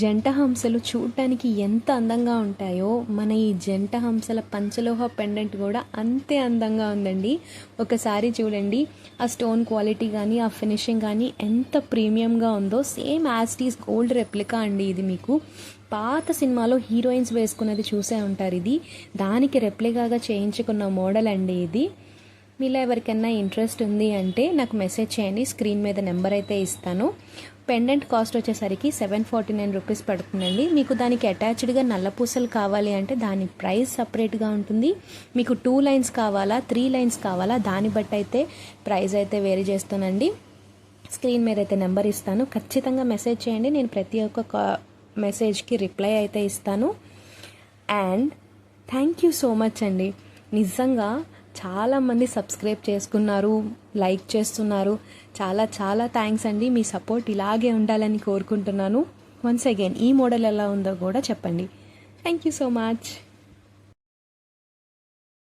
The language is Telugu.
జంట హంసలు చూడటానికి ఎంత అందంగా ఉంటాయో మన ఈ జంట హంసల పంచలోహ పెండెంట్ కూడా అంతే అందంగా ఉందండి. ఒకసారి చూడండి, ఆ స్టోన్ క్వాలిటీ కానీ ఆ ఫినిషింగ్ కానీ ఎంత ప్రీమియంగా ఉందో. Same as it is gold replica అండి. ఇది మీకు పాత సినిమాలో హీరోయిన్స్ వేసుకున్నది చూసే ఉంటారు. ఇది దానికి రెప్లికాగా చేయించుకున్న మోడల్ అండి ఇది. మీలో ఎవరికైనా ఇంట్రెస్ట్ ఉంది అంటే నాకు మెసేజ్ చేయండి, స్క్రీన్ మీద నెంబర్ అయితే ఇస్తాను. పెండెంట్ కాస్ట్ వచ్చేసరికి 749 రూపీస్ పడుతుందండి. మీకు దానికి అటాచ్డ్గా నల్ల పూసలు కావాలి అంటే దాని ప్రైస్ సపరేట్గా ఉంటుంది. మీకు 2 లైన్స్ కావాలా 3 లైన్స్ కావాలా దాన్ని బట్టి అయితే ప్రైస్ అయితే వేరీ చేస్తానండి. స్క్రీన్ మీద అయితే నెంబర్ ఇస్తాను, ఖచ్చితంగా మెసేజ్ చేయండి. నేను ప్రతి ఒక్క మెసేజ్కి రిప్లై అయితే ఇస్తాను. And thank you so much అండి. నిజంగా చాలామంది సబ్స్క్రైబ్ చేసుకున్నారు, లైక్ చేస్తున్నారు. చాలా చాలా థ్యాంక్స్ అండి. మీ సపోర్ట్ ఇలాగే ఉండాలని కోరుకుంటున్నాను. వన్స్ అగైన్ ఈ మోడల్ ఎలా ఉందో కూడా చెప్పండి. Thank you so much.